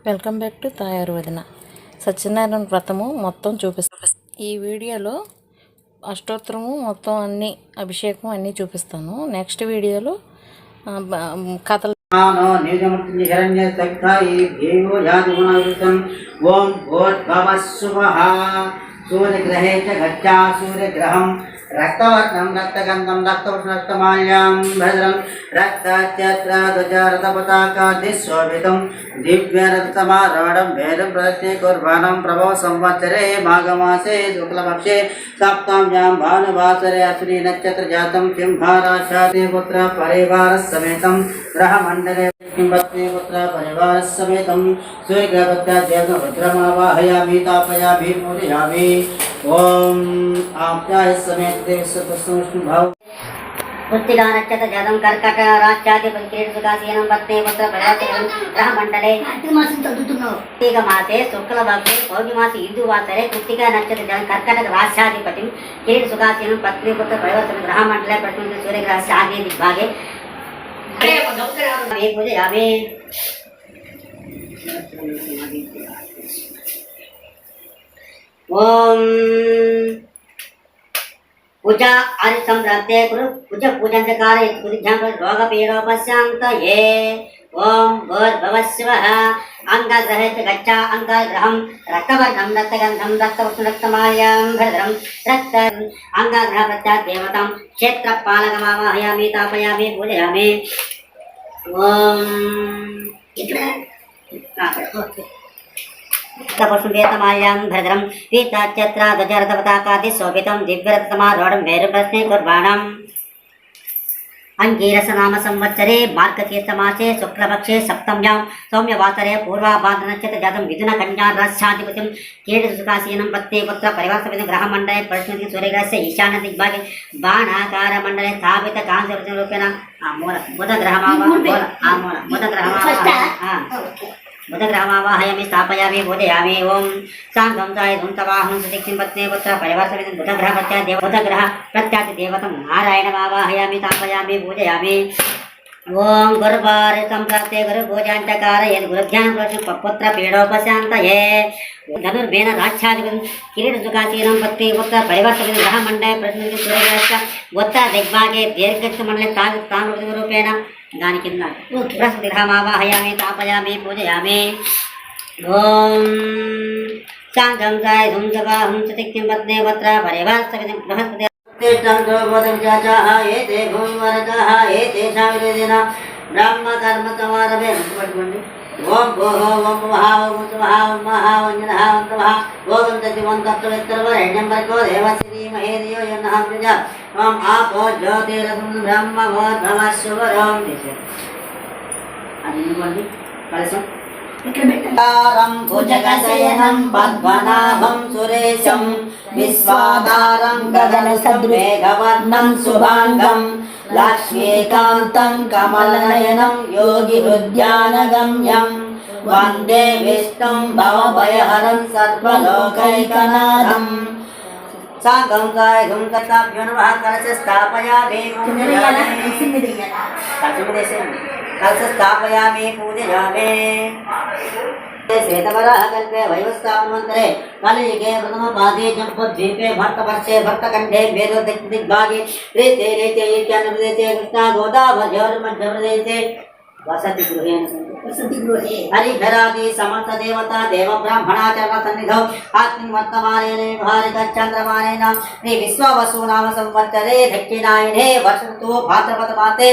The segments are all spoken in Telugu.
వెల్కమ్ బ్యాక్ టు తాయారు వదిన. సత్యనారాయణ వ్రతము మొత్తం చూపిస్తాను ఈ వీడియోలో. అష్టోత్తరము మొత్తం అన్ని అభిషేకం అన్నీ చూపిస్తాను. నెక్స్ట్ వీడియోలో కథలు. ఓం భూర్భువః సూర్యగ్రహే చ గచ్చా సూర్యగ్రహం రక్తవర్ణం రక్తగంధం రక్తమాల్యాం భద్రం రక్తచత్రధ్వజరథపతాకాదిశోభితం దివ్యరథమారూఢం వేదం ప్రదక్షిణే కుర్వాణం ప్రభవ సంవత్సరే మాఘమాసే శుక్లపక్షే సప్తామ్యాం భానువాసరే అశ్విని నక్షత్ర జాతం సింహారాశాది పుత్ర పరివార సమేతం గ్రహమండలే పుత్ర పరివార సమేతం సూర్యగ్రహపత్యాజ్ఞ రుద్రమావాహయామి తాపయామి పూజయామి. ఓం ఆప్యాయ సమేత దేవస్వభావ పుత్తిగా నక్షత్ర జాతం కర్కట రాజ్యాధిపతి కిరీటసుకాసీనం భక్తే పుత్ర ప్రజాపతి గ్రహమండలే కార్తీక మాసే శుక్లభక్తి పౌర్ణిమాసి ఇందువాసరే కృత్తికా నక్షత్ర జాతం కర్కట రాజ్యాధిపతి కిరీటసుకాసీనం పత్ని పుత్ర ప్రజాపతి గ్రహమండలే ప్రశ్న సూర్యగ్రహస్య ఆగ్నేయ దిగ్భాగే పూజయామి. ఓం पूजा आदि संप्राप्ते कुरु पूजन चकार पूज्यां रोग पीडोपशान्तये. ओम भूर्भुवः अंगग्रहे च गच्छा अंगग्रहं रक्तवर्णं रक्तगन्धं रक्तमाल्यं भद्रं रक्त अंगग्रह प्रत्यात् देवतां क्षेत्रपालकमावाहयामि तापयामि पूजयामि. ओम तपस्वेतमाल्यां भद्रं पीताच्यत्राध्वजरथपताकादिशोभितं दिव्यरथमारूढं वैरप्रश्ने कुर्वाणम्. अंगीरसनाम संवत्सरे मार्गशीर्षमासे शुक्लपक्षे सप्तम्यां सौम्यवासरे पूर्वाभाद्रनक्षत्र जातं मिथुनकन्या राष्ट्राधिपतिं कीर्तिसुखासीनं पत्नी पुत्र परिवारसमेतं ग्रहमण्डले परिष्कृति सूर्यग्रहस्य ईशान्य दिग्भागे बाणाकारमण्डले स्थापित कांस्यरूपेण बुधग्रहमावाहयामि स्थापयामि पूजयामि. ओम शांतं सायधुं तवाहं सुदीक्षिं पत्नी पुत्र परिवारसमेतं बुधग्रह प्रत्यात् देवतं नारायणमावाहयामि स्थापयामि पूजयामि. ओम गुरुवार संप्राप्ते गुरुपूजाञ्चकार यद् गुरुध्यानं पुत्र पीडोपशान्तये. धनुर्भेन राक्षाधिपतिं किरीटसुखासीनं पत्नी पुत्र परिवारसमेतं ग्रहमण्डले प्रतिनिधि सूर्यग्रहस्य उत्तर दिग्भागे दीर्घमण्डले ताम्ररूपेण दानि किंद बृहस्पतिग्रहमावाहयामि तापयामि पूजयामि. ओम शांतं सायधुं तवाहं सुदीक्षिं पत्नी पुत्र परिवारसमेतं बृहस्पति एते भूमिवरकः एतेषां विवेदिना ब्रह्म कर्म समारभे. ओम भोः ओम वः ओम स्वः ओम मः ओम जनः ओम तवः ओम तत्त्ववित्तर्वरेण्यं भर्गो देवस्य धीमहि धियो यो नः प्रचोदयात्. ओम आपो ज्योतिरसं ब्रह्म भूर्भुवः शुभं दिशे कलशं तारं भुजगशयनं पद्मनाभं सुरेशं विश्वाधारं गगनसदृशमेघवर्णं शुभाङ्गं लक्ष्मीकान्तं कमलनयनं योगिहृद्यानगम्यं वन्दे विष्णुं भवभयहरं सर्वलोकैकनाथं. सागं सायधुं तथाभ्यो नमः कलशस्थापयामि कलशस्थापयामि पूजयामि. श्वेतवराहकल्पे वैवस्वामन्वन्तरे कलियुगे प्रथमपादे जम्बुद्वीपे भट्टवर्षे भट्टकण्ठे वेदोदिग्भागे रीते ईशान्यप्रदेशे कृष्णा गोदावरीमध्यप्रदेशे वसति गृहे हरिधरादि समस्त देवता देव ब्राह्मणाचरण सन्निधौ आत्मिक वर्तमानेन भारिक चंद्रमानेन श्री विश्ववसु नाम संवत्सरे दक्षिणायने वर्षतु भाद्रपद मासे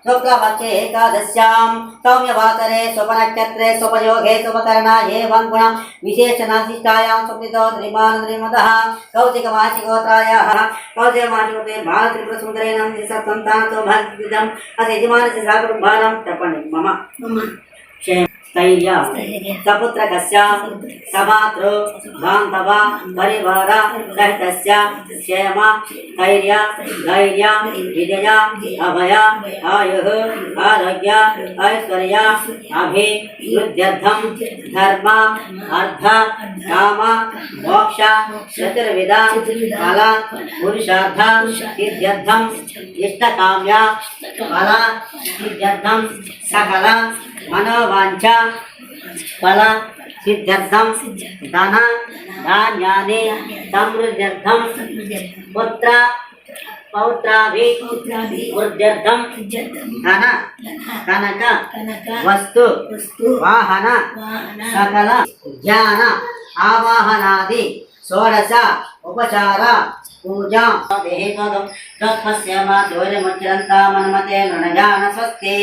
शुक्लपक्षे एकादश्यां सौम्यवासरे शुभनक्षत्रे शुभयोगे शुभकरणाये वंगुण विशेषणाशिष्टायां सुकृतो श्रीमान् श्रीमतः कौशिकवासिगोत्रायाः कौशिकवासिगोत्रे बालत्रिपुरसुन्दरेण सप्तन्तान्तो भक्तिदम् असिजमानस्य साकुटुम्बानां तर्पणे मम स्थैर्य सपुत्रकस्य समातृ बान्धव परिवार सहितस्य क्षेम स्थैर्य धैर्य विजय अभय आयुः आरोग्य ऐश्वर्य अभिवृद्ध्यर्थं धर्म अर्थ काम मोक्ष चतुर्विध फल पुरुषार्थ सिद्ध्यर्थं इष्टकाम्य फल सिद्ध्यर्थं सकल मनोवांछा ఫల సిద్ధ్యర్థం ధన ధాన్యాని సమృద్ధ్యర్థం పుత్ర పౌత్రాభి వృద్ధ్యర్థం ధన కనక వస్తు వాహన సకల జ్ఞాన ఆవాహనాది షోడశ ఉపచార పూజా దేహోగం తత్పస్య మా దోరముచ్యంతా మన్మతే నృణజాన స్వస్తి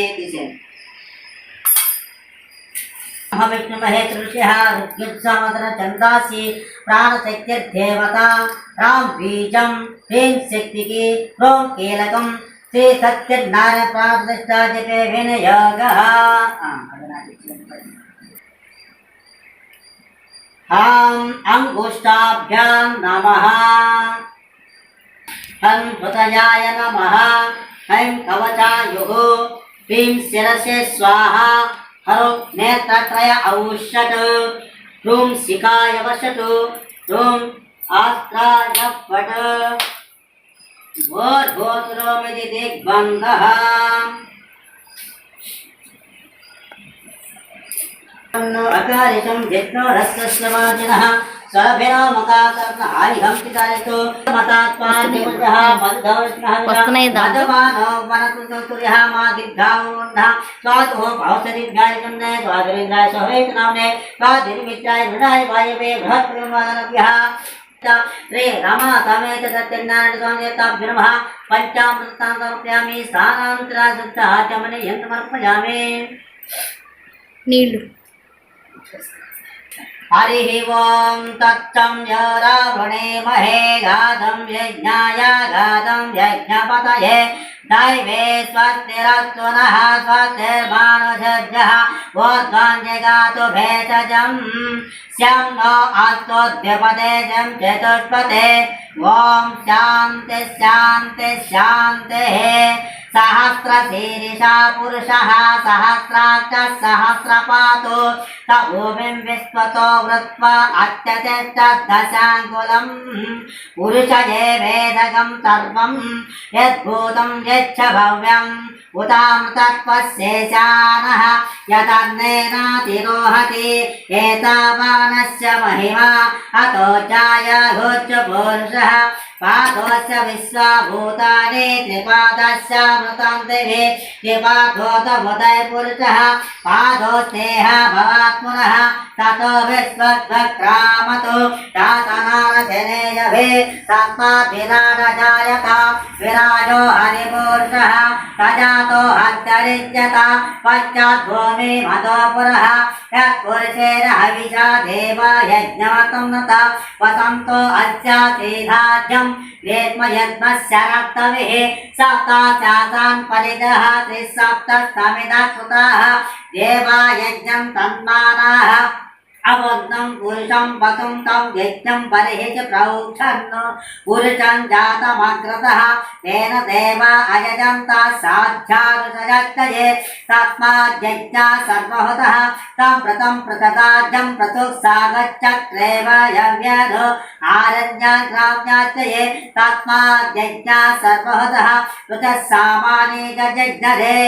విష్ణు మహేశ్వర ఋగ్యుత్సమదన చందాసి ప్రాణశక్తిర్దేవత రాం బీజం హ్రీం శక్తికి హ్రోం కీలకం శ్రీ సత్యనారాయణ ప్రాణప్రతిష్ఠా జపే వినియోగ హాం అంగుష్టాభ్యాం నమః హం హృదయాయ నమః హైం కవచాయుః హ్రీం శిరసే స్వాహా హరో నేత్రత్రయ ఔషట్ హ్రూం శిఖాయ వషట్ హ్రూం ఆస్త్రాయ పట భోర్భోత్రోమితి దిగ్బంధః అకారిషం జిష్ణోరస్యవాజినః స్వరభినో మకాకర్ణ ఆయుధం పితారితో మతాత్మాదిముజః వస్తున్నాయి దాంట్లో. మధుమానో వనకృతుర్యః మా దిగ్ధావున్నః స్వాతో భౌసరిభ్యాయ కన్నే స్వాదురింద్రాయ సహేతనామ్నే స్వాదిర్మిత్రాయ మృడాయ వాయవే బృహత్ప్రమాదనభ్యః రే రమ తమేత సత్యనారాయణ స్వామి తాభ్య నమః పంచామృతాం సమర్పయామి స్థానాంతరాశుద్ధ ఆచమనే యంత్రమర్పయామి నీళ్ళు. హరి ఓం తచ్చం రావణే మహే గాధం యజ్ఞాయ గాధం యజ్ఞపతయే దైవే స్వస్తిరస్తు నః స్వస్తిర్మానుషజ్ఞః ఊర్ధ్వం జగాతు భేషజం శం నో అస్తోద్యపదే శం చతుష్పదే ఓం శాంతి శాంతి శాంతి सहस्रशीर्षा पुरुषः सहस्राक्ष सहस्रपातो स भूमिं विश्वतो वृत्वा अत्यतिष्ठदशाङ्कुलम् पुरुषये वेदकं सर्वं यद्भूतं यच्च भव्यम् उतामृतत्वशेषानः यतन्नेनातिरोहति एतावानस्य महिमा अतो जायघोच्च पुरुषः पादोस्य विश्वभूतानि त्रिपादस्य मृतं दिवि त्रिपादोतमुदय पुरुषः पादोस्तेह भवात् पुनः ततो विश्वद्वक्रामतो दातनारशनेयभे तस्मात् विराडजायत विराजो हरिपुरुषः तजातो हन्तरिज्यत पश्चाद्भूमि मतो पुरः यत्पुरुषेण हविषा देवा यज्ञमतं नत वसन्तो अस्यासीधाज्यं वेद्मयद्मस्य रक्तविः सप्ताशासान् परिदः त्रिसप्तस्तमिदः कृताः देवा यज्ञं तन्मानाः अवग्नं पुरुषं पतुं तं यज्ञं परिहिच प्रौक्षन् पुरुषं जातमग्रतः तेन देवा अयजन्ता साध्यारुषजक्तये तस्माद्यज्ञा सर्वहुतः तं प्रतं प्रतताज्यं प्रतुक्सागच्चक्रेव यव्यधो आरण्याग्राम्याच्चये तस्माद्यज्ञा सर्वहुतः ऋतः सामाने गजज्ञरे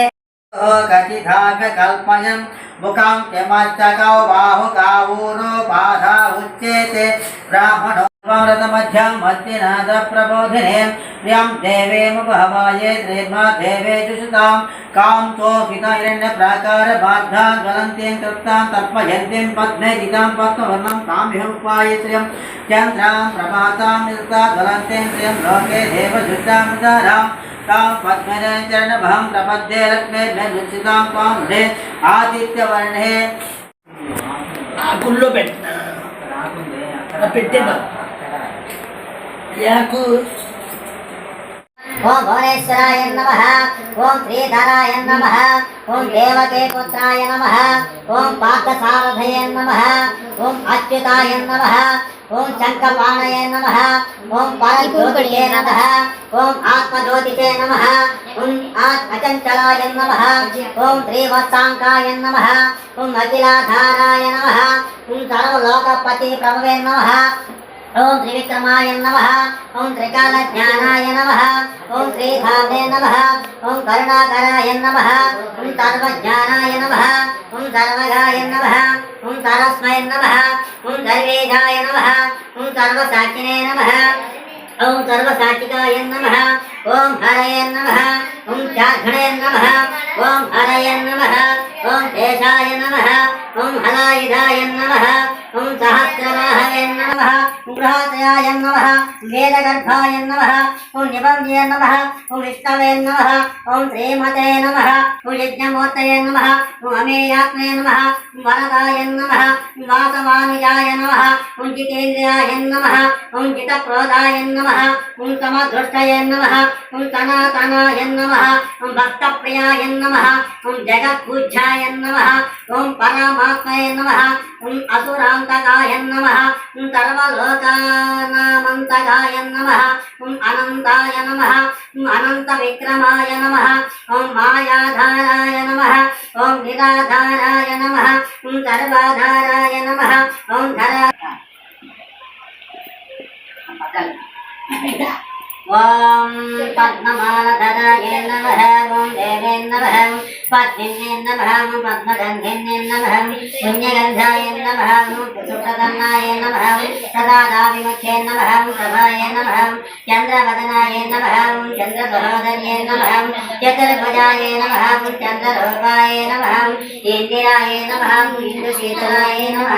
गतिधाव्य कल्पयन् मुखां यमश्चकौ बाहुकावूरो बाधा उच्येते ब्राह्मणो व्रतमध्यं मध्यनाद प्रबोधिने प्रियं देवेमुपहवाये त्रेमा देवे जुषतां कां तोऽपिता हिरण्यप्राकार बाद्धां ज्वलन्तीं तृप्तां तर्पयन्तीं पद्मे दितां पद्मवर्णं तां विहुपाये श्रियं चन्द्रां प्रभातां निरता ज्वलन्तीं श्रियं लोके देवजुष्टां उदारां तां पद्मने चरणभं प्रपद्ये लक्ष्मे रुचितां त्वां हृदे आदित्यवर्णे ఆకుల్లో పెట్టేదా యాకు ఓం భువనేశ్వరాయ నమః ఓం శ్రీధరాయ నమః ఓం దేవకే పుత్రాయ నమః ఓం పార్థసారథయే నమః ఓం అచ్యుతాయ నమః ఓం శంఖపాణయే నమః ఓం పరజ్యోతిషే నమః ఓం ఆత్మజ్యోతిషే నమః ఓం అచంచలాయ నమః ఓం శ్రీవత్సాంకాయ నమః ఓం అఖిలాధారాయ నమః ఓం సర్వలోకపతి ప్రభువే నమః ఓం త్రివిక్రమాయ నమః ఓం త్రికాలజ్ఞానాయ నమః ఓం శ్రీధామే నమః ఓం కరుణాకరాయ నమః ఓం సర్వజ్ఞానాయ నమః ఓం సర్వగాయ నమః ఓం సరస్మై నమః ఓం సర్వేజాయ నమః ఓం సర్వసాక్షినే నమః ఓం సర్వసాక్షికాయ నమః ఓం హరయే నమః ఓం చార్ఘణే నమః ఓం హరయే నమః ఓం శేషాయ నమః ఓం హలాయుధాయ నమః ఓం సహస్రవాహవే నమః ఓం బృహతయాయ నమః వేదగర్భాయ నమః ఓం నిబంధ్యే నమః ఓం విష్ణవే నమః ఓం శ్రీమతే నమః ఓం యజ్ఞమూర్తయే నమః ఓం అమేయాత్మే నమః ఓం వరదాయ నమః ఓం వాసవానుజాయ నమః ఓం జితేంద్రియాయ నమః ఓం జితక్రోధాయ నమః ఓం సమదృష్టయే నమః ఓం సనాతనాయ నమః ఓం భక్తప్రియాయ నమః ఓం జగత్పూజ్యాయ నమః ఓం పరమాత్మయే నమః ఓం అసురాంతకాయ నమః ఓం సర్వలోకానామంతకాయ నమః ఓం అనంతాయ నమః ఓం అనంత విక్రమాయ నమః ఓం మాయాధారాయ నమః ఓం నిరాధారాయ నమః ఓం సర్వాధారాయ నమః ఓం ధరా ఓం పద్మమాలధరాయ నమః ఓం దేవే నమః పద్మిన్యే నమః ఓం పద్మగంధిన్యే నమః పుణ్యగంధాయ నమః ఓం సుప్రసన్నాయ నమః సదాదావిముఖ్యే నమః ప్రభాయ నమః చంద్రవదనాయ నమః ఓం చంద్రసహోదర్యే నమః చతుర్భుజాయ నమః ఓం చంద్రరూపాయ నమః ఇందిరాయ నమః ఇంద్రశీతలాయ నమః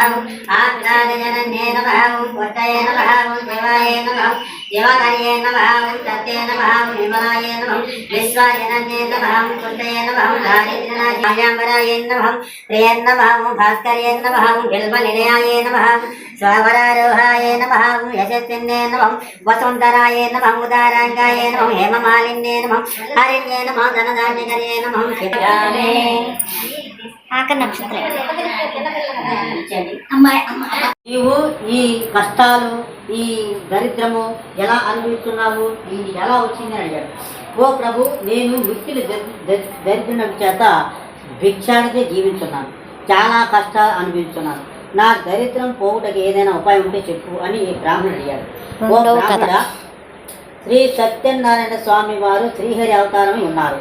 ఆజ్ఞానజనన్యే నమః ఓం పుట్టయ నమః ఓం శివాయ నమః శివకర్యే నమః ఓం సత్యే నమః ఓం విమలాయ నమః విశ్వజనన్యే నమః ఓం పుట్టయ నమః దారిద్ర్యనాశాంబరాయ నమః ప్రియే నమః ఓం భాస్కర్యే నమః ఓం బిల్వనిలయాయ నమః స్వవరారోహాయ నమః ఓం యశస్విన్యే నమః వసుంధరాయ నమః ఉదారాంగాయ నమః హేమమాలిన్యే నమః హరిణ్యే నమః ధనధాన్యకర్యే నమః శివాయ నీవు ఈ కష్టాలు ఈ దరిద్రము ఎలా అనుభవిస్తున్నావు ఇది ఎలా వచ్చింది అని అడిగాడు. ఓ ప్రభు, నేను వృత్తిని దరిద్రం చేత భిక్షాడితే జీవించున్నాను, చాలా కష్టాలు అనుభవిస్తున్నాను. నా దరిద్రం పోవుటకి ఏదైనా ఉపాయం ఉంటే చెప్పు అని బ్రాహ్మణుడు అడిగాడు. ఓ బ్రాహ్మణ, శ్రీ సత్యనారాయణ స్వామి వారు శ్రీహరి అవతారమై ఉన్నారు.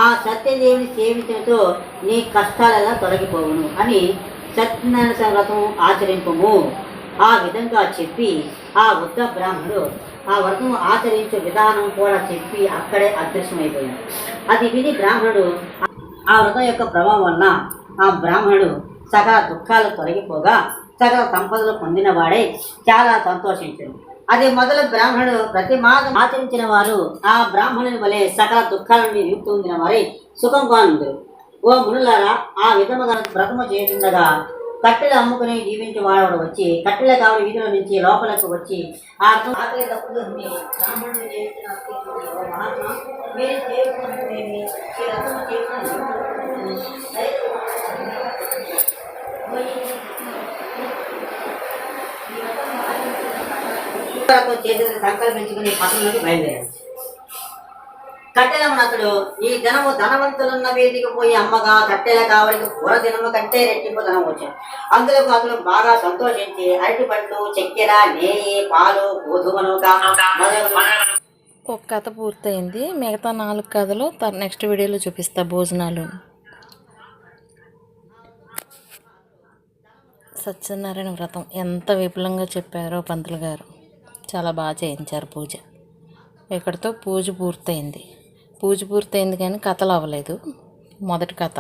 ఆ సత్యదేవిని సేవించడంతో నీ కష్టాలెలా తొలగిపోవును అని సత్యనారాయణ వ్రతం ఆచరింపము ఆ విధంగా చెప్పి ఆ వృద్ధ బ్రాహ్మణుడు ఆ వ్రతం ఆచరించే విధానం కూడా చెప్పి అక్కడే అదృశ్యమైపోయాడు. అది విని బ్రాహ్మణుడు ఆ వ్రతం యొక్క ప్రభావం వలన ఆ బ్రాహ్మణుడు సకల దుఃఖాలు తొలగిపోగా సకల సంపదలు పొందిన వాడే చాలా సంతోషించాడు. అది మొదలు బ్రాహ్మణుడు ప్రతి మాసం ఆచరించిన వారు ఆ బ్రాహ్మణుని వలె సకల దుఃఖాల నుండి విముక్తి పొందిన వారి సుఖంగా ఉందరు. ఓ మునులారా, ఆ విధముగా వ్రతము చేస్తుండగా కట్టెలు అమ్ముకుని జీవించే వాడు వచ్చి కట్టెల కావలి వీధిలో నుంచి లోపలకు వచ్చి ఆ ఆకలి తప్పులు బ్రాహ్మణుడు చేసిన మహాత్మా మీరు చేసుకునేవి ఈ వ్రతము చేసిన సంకల్పించుకుని పట్టణంలోకి బయలుదేరాడు. కట్టెలమ్మనతడు ఈ దినము ధనవంతులున్న వీధికి పోయి అమ్మగా కట్టెల కావలికి పూర దినము కంటే రెట్టింపు ధనం వచ్చాడు. అందులో అతను బాగా సంతోషించి అరటి పండ్లు, చక్కెర, నెయ్యి, పాలు, గోధుమలు ఒక కథ పూర్తయింది. మిగతా 4 కథలు నెక్స్ట్ వీడియోలో చూపిస్తా. భోజనాలు. సత్యనారాయణ వ్రతం ఎంత విపులంగా చెప్పారో పంతులు గారు. చాలా బాగా చేయించారు పూజ. ఇక్కడితో పూజ పూర్తయింది. కానీ కథలు అవ్వలేదు. మొదటి కథ.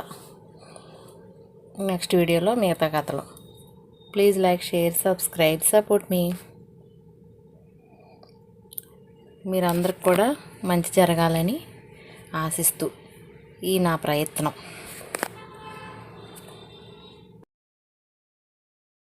నెక్స్ట్ వీడియోలో మిగతా కథలు. Please like, share, subscribe, support మీ. మీరందరికి కూడా మంచి జరగాలని ఆశిస్తూ ఈ నా ప్రయత్నం.